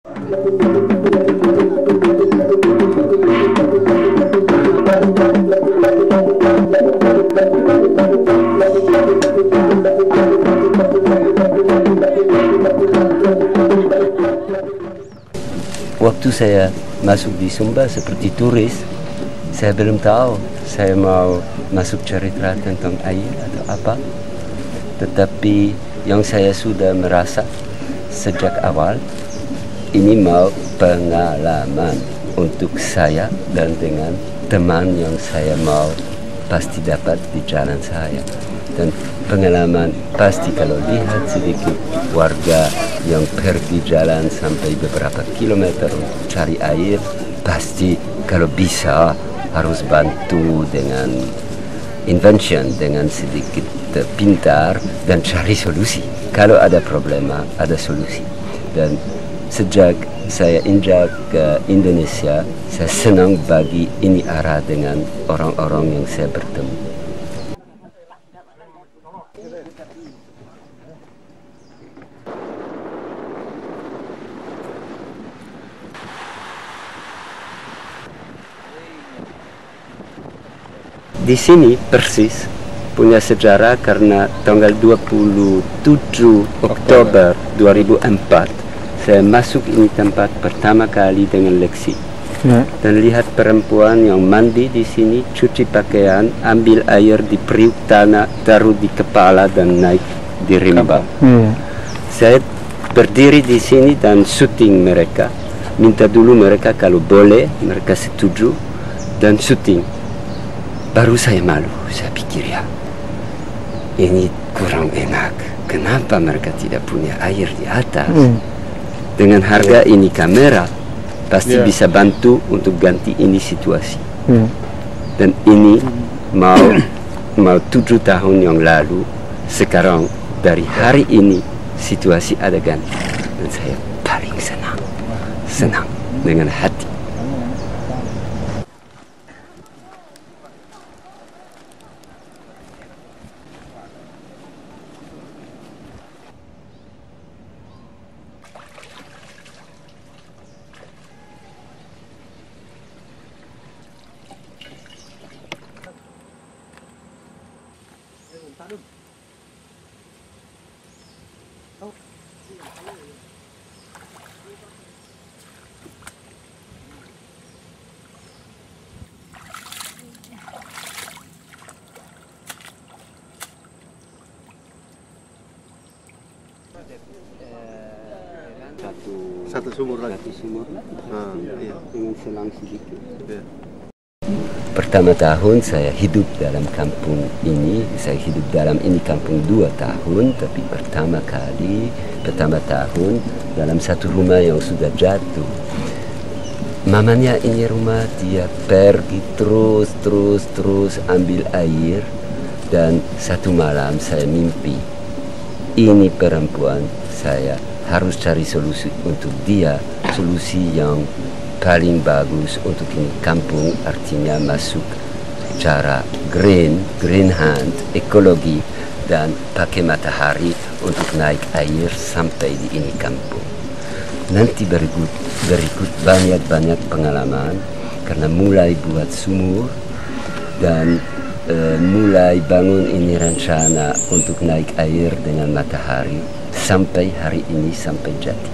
Waktu saya masuk di Sumba seperti turis, saya belum tahu saya mau masuk cerita tentang air atau apa. Tetapi yang saya sudah merasa sejak awal, ini mau pengalaman untuk saya dan dengan teman yang saya mau pasti dapat di jalan saya. Dan pengalaman pasti kalau lihat sedikit warga yang pergi jalan sampai beberapa kilometer untuk cari air, pasti kalau bisa harus bantu dengan invention, dengan sedikit pintar dan cari solusi. Kalau ada problema, ada solusi. Dan sejak saya injak ke Indonesia, saya senang bagi ini arah dengan orang-orang yang saya bertemu. Di sini persis punya sejarah karena tanggal 27 Oktober 2004 saya masuk ini tempat pertama kali dengan Lexi. Dan lihat perempuan yang mandi di sini, cuci pakaian, ambil air di periuk tanah, taruh di kepala dan naik di rimba. Saya berdiri di sini dan syuting mereka. Minta dulu mereka kalau boleh, mereka setuju dan syuting. Baru saya malu, saya pikir ya, ini kurang enak. Kenapa mereka tidak punya air di atas? Dengan harga ini kamera, pasti bisa bantu untuk ganti ini situasi. Dan ini mau 7 tahun yang lalu, sekarang dari hari ini situasi ada ganti. Dan saya paling senang dengan hati. Satu sumur lagi. Iya. Dengan selang sedikit. Pertama tahun saya hidup dalam kampung ini, saya hidup dalam ini kampung 2 tahun, tapi pertama tahun dalam satu rumah yang sudah jatuh. Mamanya ini rumah, dia pergi terus ambil air, dan satu malam saya mimpi, ini perempuan, saya harus cari solusi untuk dia, solusi yang paling bagus untuk ini kampung, artinya masuk cara green hand, ekologi, dan pakai matahari untuk naik air sampai di ini kampung. Nanti berikut banyak pengalaman karena mulai buat sumur dan mulai bangun ini rencana untuk naik air dengan matahari sampai hari ini, sampai jadi.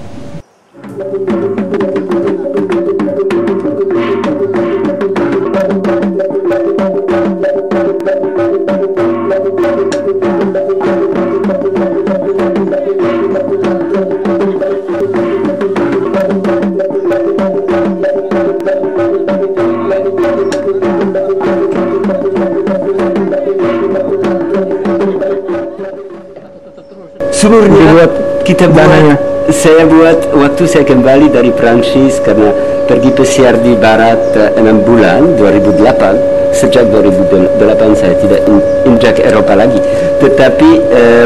Sumurnya kita buat, saya buat waktu saya kembali dari Prancis karena pergi pesiar di barat 6 bulan 2008. Sejak 2008 saya tidak injak Eropa lagi. Tetapi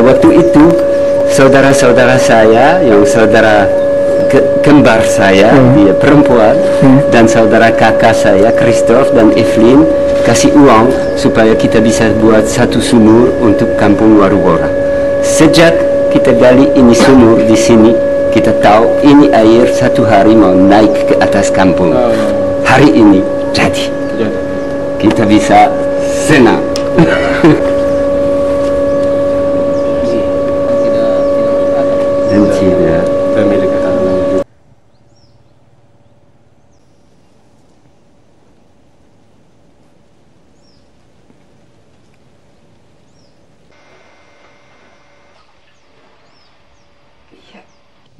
waktu itu saudara-saudara saya yang saudara kembar saya, dia perempuan, dan saudara kakak saya Christophe dan Evelyn kasih uang supaya kita bisa buat satu sumur untuk kampung Warugora. Sejak kita gali ini sumur di sini, kita tahu ini air satu hari mau naik ke atas kampung. Hari ini jadi. Kita bisa senang. Dan tidak pemilik tanah.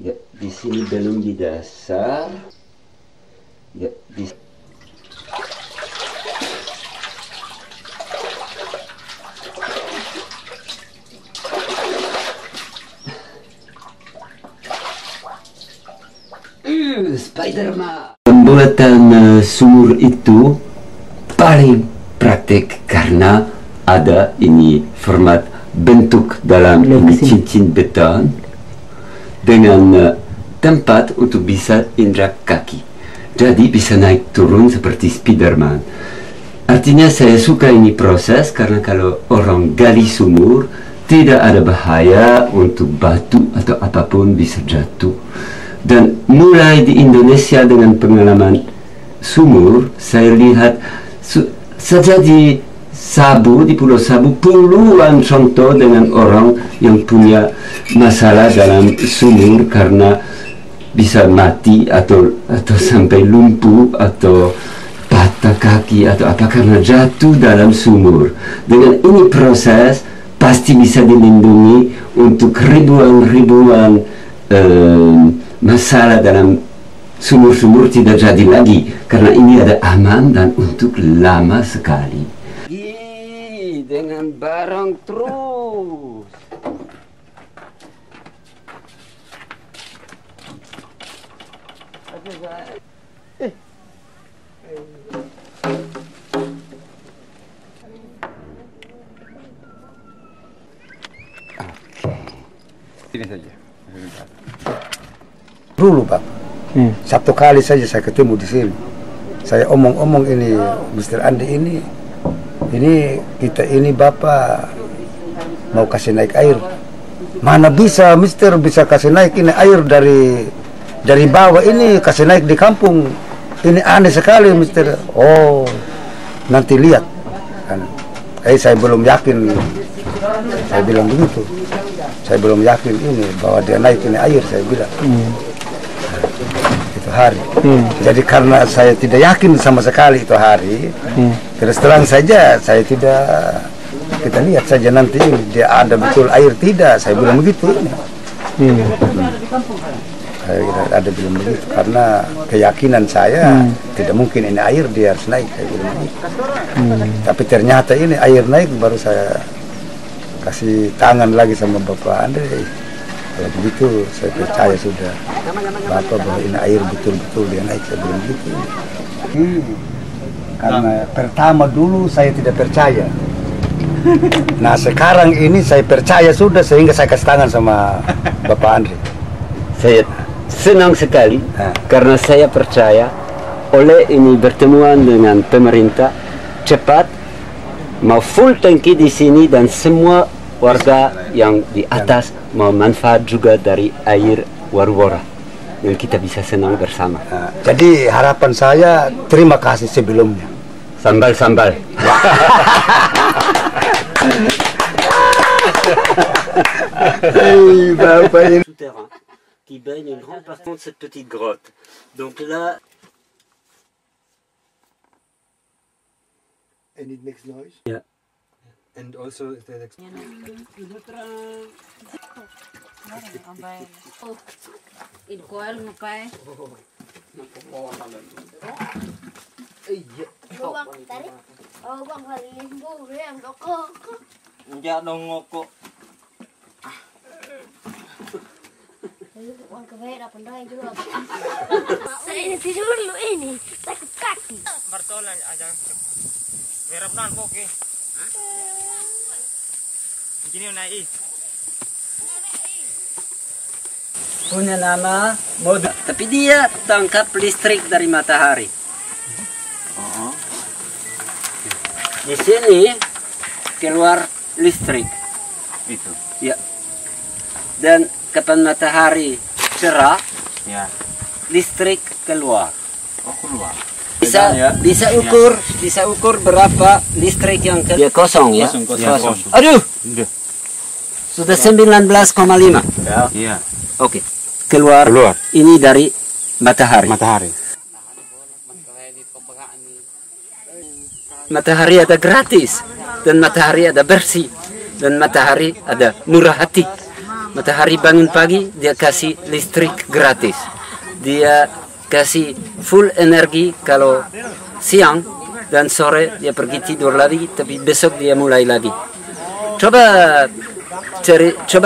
Ya, di sini belum di dasar. Ya, di Spiderman. Pembuatan sumur itu paling praktik karena ada ini format bentuk dalam ini cincin beton dengan tempat untuk bisa injak kaki. Jadi bisa naik turun seperti Spiderman. Artinya saya suka ini proses karena kalau orang gali sumur tidak ada bahaya untuk batu atau apapun bisa jatuh. Dan mulai di Indonesia dengan pengalaman sumur, saya lihat saja di Sabu, di Pulau Sabu, puluhan contoh dengan orang yang punya masalah dalam sumur karena bisa mati atau sampai lumpuh atau patah kaki atau apa karena jatuh dalam sumur. Dengan ini proses pasti bisa dilindungi untuk ribuan masalah dalam sumur-sumur tidak jadi lagi karena ini ada aman dan untuk lama sekali. Dengan barang terus. Ini saja. Dulu Pak, satu kali saja saya ketemu di sini. Saya omong-omong ini, Mr. Andi ini kita ini Bapak mau kasih naik air. Mana bisa Mister bisa kasih naik ini air dari bawah ini kasih naik di kampung. Ini aneh sekali Mister. Oh, nanti lihat. Kan. Saya belum yakin. Saya bilang begitu. Saya belum yakin ini bahwa dia naik ini air, saya bilang. Itu hari. Jadi karena saya tidak yakin sama sekali itu hari, terus terang saja saya tidak, kita lihat saja nanti ini dia ada betul air tidak, saya bilang begitu ini. Saya ada bilang begitu karena keyakinan saya tidak mungkin ini air dia harus naik, saya bilang begitu. Tapi ternyata ini air naik baru saya kasih tangan lagi sama Bapak Andre. Kalau begitu saya percaya sudah Bapak bahwa ini air betul-betul dia naik, saya bilang begitu. Karena pertama dulu saya tidak percaya. Nah sekarang ini saya percaya sudah sehingga saya kasih tangan sama Bapak Andre. Saya senang sekali karena saya percaya oleh ini pertemuan dengan pemerintah cepat mau full tangki di sini dan semua warga yang di atas mau manfaat juga dari air Warwora yang kita bisa senang bersama. Jadi harapan saya terima kasih sebelumnya. Sambal-sambal. Bapak ini. Souterrain qui baigne une grande partie de cette petite grotte. Donc là. And it makes noise. Yeah. And also the Enggak dong ngokok. Saya tidur dulu ini, sakit kaki. Bartolan aja. Merah benar poke. Ini naik. Punya nama mode. Tapi dia tangkap listrik dari matahari. Di sini keluar listrik. Itu. Ya. Dan kapan matahari cerah, Ya. listrik keluar. Oh, keluar. Bisa ukur berapa listrik yang dia kosong ya. Kosong. Aduh, Udah. sudah 19,5. Iya. Oke. Keluar. Ini dari matahari. Matahari ada gratis, dan matahari ada bersih, dan matahari ada murah hati. Matahari bangun pagi, dia kasih listrik gratis. Dia kasih full energi kalau siang, dan sore dia pergi tidur lagi, tapi besok dia mulai lagi. Coba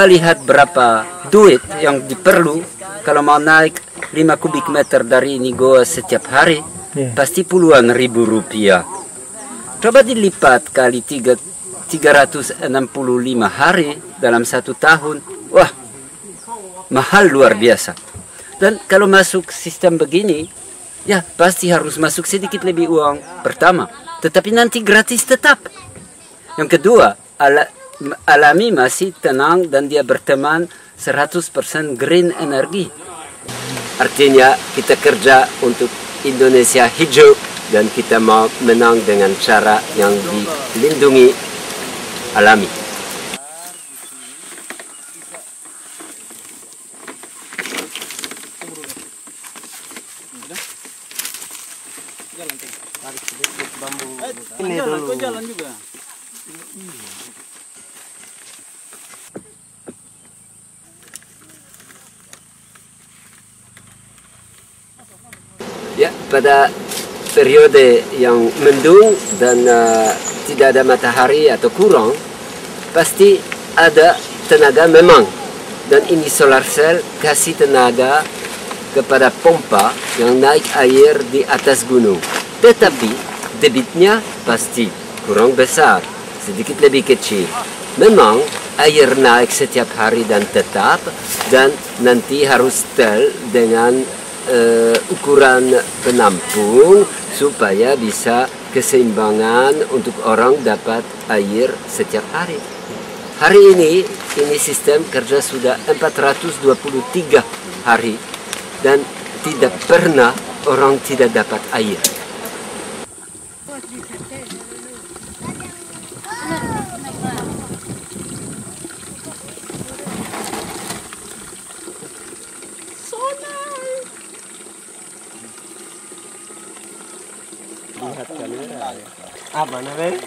lihat berapa duit yang diperlu kalau mau naik 5 kubik meter dari ini goa setiap hari, pasti puluhan ribu rupiah. Coba dilipat kali 365 hari dalam 1 tahun. Wah, mahal luar biasa. Dan kalau masuk sistem begini, ya pasti harus masuk sedikit lebih uang pertama. Tetapi nanti gratis tetap. Yang kedua, alami masih tenang dan dia berteman 100% green energi. Artinya kita kerja untuk Indonesia hijau. Dan kita mau menang dengan cara yang dilindungi alami. Jalan juga. Ya, pada periode yang mendung dan tidak ada matahari atau kurang, pasti ada tenaga memang. Dan ini solar cell kasih tenaga kepada pompa yang naik air di atas gunung. Tetapi debitnya pasti kurang besar, sedikit lebih kecil. Memang air naik setiap hari dan tetap, dan nanti harus setel dengan ukuran penampung supaya bisa keseimbangan untuk orang dapat air setiap hari. Hari ini sistem kerja sudah 423 hari dan tidak pernah orang tidak dapat air. Lihat kamera ya. Apa namanya?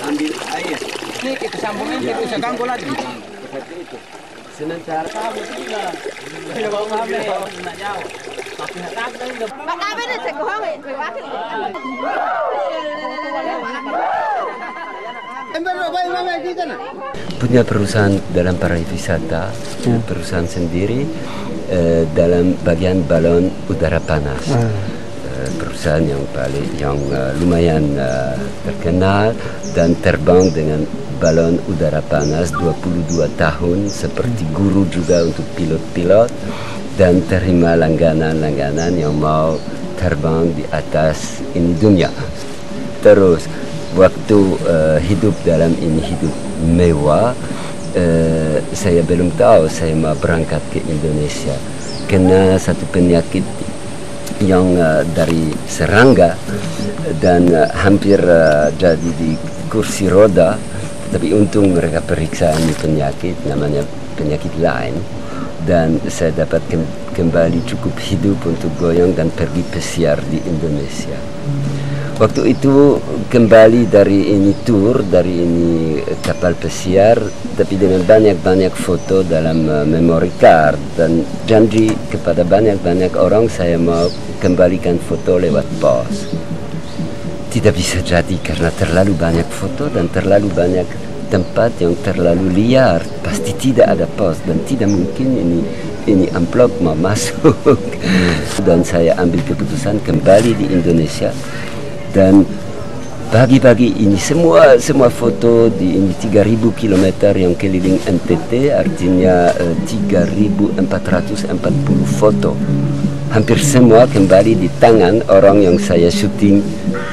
Ambil air. Ini kita sambungin kita usah ganggu lagi. Seperti itu. Sementara kamu tidak. Tidak mau ngambil, tidak jauh. Punya perusahaan dalam pariwisata, perusahaan sendiri dalam bagian balon udara panas. Perusahaan yang lumayan terkenal dan terbang dengan balon udara panas 22 tahun seperti guru juga untuk pilot-pilot. Dan terima langganan-langganan yang mau terbang di atas ini dunia. Terus waktu hidup dalam ini hidup mewah, saya belum tahu saya mau berangkat ke Indonesia. Kena satu penyakit yang dari serangga dan hampir jadi di kursi roda. Tapi untung mereka periksa ini penyakit, namanya penyakit lain. Dan saya dapat kembali cukup hidup untuk goyang dan pergi pesiar di Indonesia. Waktu itu kembali dari ini tour, dari ini kapal pesiar, tapi dengan banyak-banyak foto dalam memory card dan janji kepada banyak-banyak orang saya mau kembalikan foto lewat pos. Tidak bisa jadi karena terlalu banyak foto dan terlalu banyak tempat yang terlalu liar, pasti tidak ada pos dan tidak mungkin ini amplop mau masuk. Dan saya ambil keputusan kembali di Indonesia dan Pagi-pagi ini semua foto di ini 3000 km yang keliling NTT, artinya 3440 foto. Hampir semua kembali di tangan orang yang saya syuting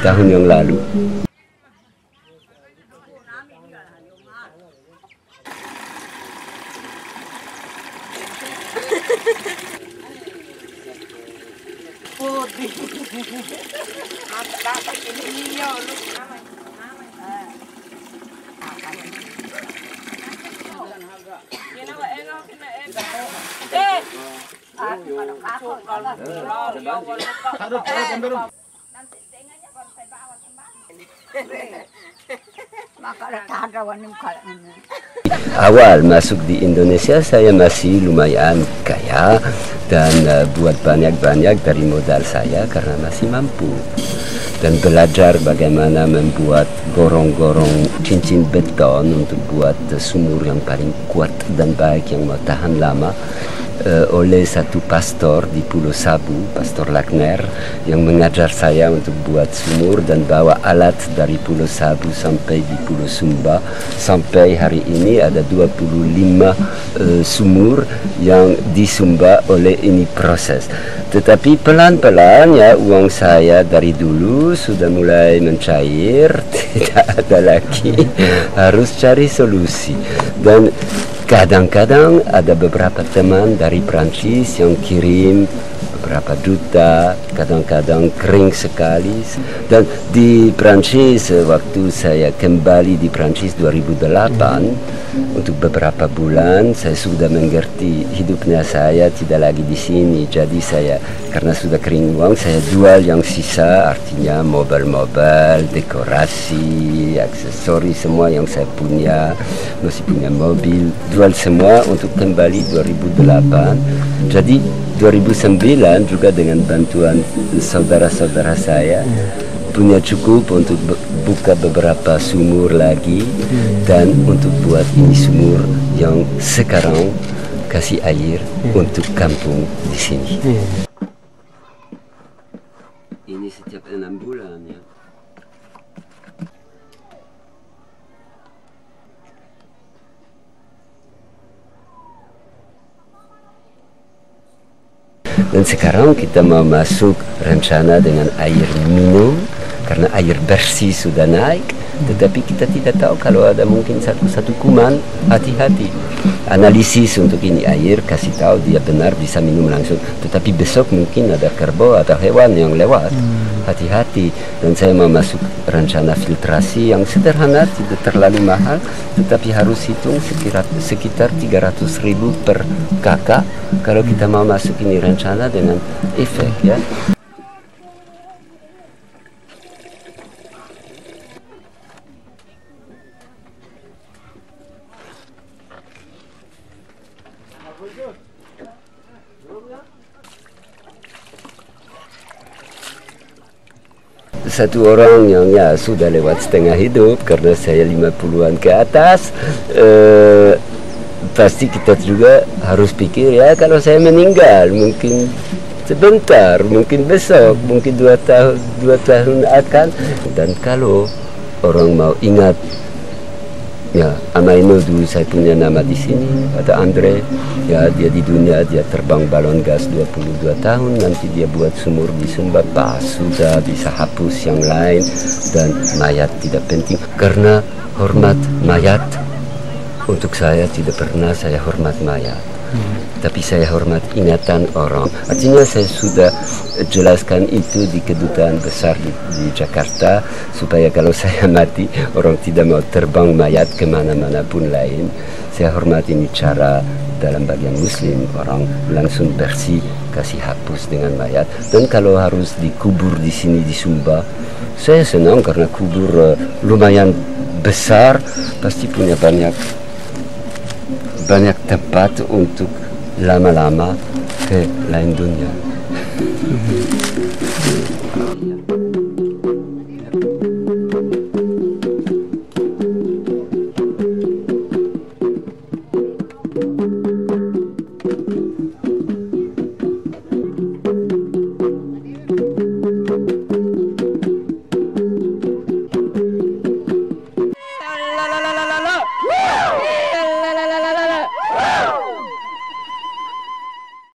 tahun yang lalu. Awal masuk di Indonesia saya masih lumayan kaya dan buat banyak-banyak dari modal saya karena masih mampu. Dan belajar bagaimana membuat gorong-gorong cincin beton untuk buat sumur yang paling kuat dan baik yang mau tahan lama oleh satu pastor di Pulau Sabu, Pastor Lagner, yang mengajar saya untuk buat sumur dan bawa alat dari Pulau Sabu sampai di Pulau Sumba. Sampai hari ini ada 25 sumur yang di Sumba oleh ini proses. Tetapi pelan-pelan ya uang saya dari dulu sudah mulai mencair, tidak ada lagi, harus cari solusi. Dan kadang-kadang ada beberapa teman dari Prancis yang kirim beberapa juta, kadang-kadang kering sekali. Dan di Prancis, waktu saya kembali di Prancis 2008, untuk beberapa bulan saya sudah mengerti hidupnya saya tidak lagi di sini. Jadi saya, karena sudah kering uang, saya jual yang sisa, artinya mobil-mobil, dekorasi, aksesori, semua yang saya punya, masih punya mobil, jual semua untuk kembali 2008. Jadi 2009 juga dengan bantuan saudara-saudara saya punya cukup untuk buka beberapa sumur lagi dan untuk buat ini sumur yang sekarang kasih air untuk kampung di sini. Ini setiap 6 bulan ya. Dan sekarang kita mau masuk rencana dengan air minum karena air bersih sudah naik, tetapi kita tidak tahu kalau ada mungkin satu kuman, hati-hati. Analisis untuk ini air, kasih tahu dia benar bisa minum langsung, tetapi besok mungkin ada kerbau atau hewan yang lewat, hati-hati. Dan saya mau masuk rencana filtrasi yang sederhana, tidak terlalu mahal, tetapi harus hitung sekitar 300.000 per kakak kalau kita mau masuk ini rencana dengan efek ya. Satu orang yang ya sudah lewat setengah hidup karena saya 50-an ke atas, pasti kita juga harus pikir ya kalau saya meninggal mungkin sebentar, mungkin besok, mungkin 2 tahun akan. Dan kalau orang mau ingat ya Amaino dulu saya punya nama di sini, ada Andre ya, dia di dunia dia terbang balon gas 22 tahun, nanti dia buat sumur di Sumba, pas sudah bisa hapus yang lain dan mayat tidak penting karena hormat mayat. Untuk saya tidak pernah saya hormat mayat, tapi saya hormat ingatan orang. Artinya saya sudah jelaskan itu di kedutaan besar di Jakarta supaya kalau saya mati orang tidak mau terbang mayat kemana-mana pun lain. Saya hormat ini cara dalam bagian muslim, orang langsung bersih kasih hapus dengan mayat. Dan kalau harus dikubur di sini di Sumba, saya senang karena kubur lumayan besar, pasti punya banyak tempat untuk lama-lama ke lain dunia.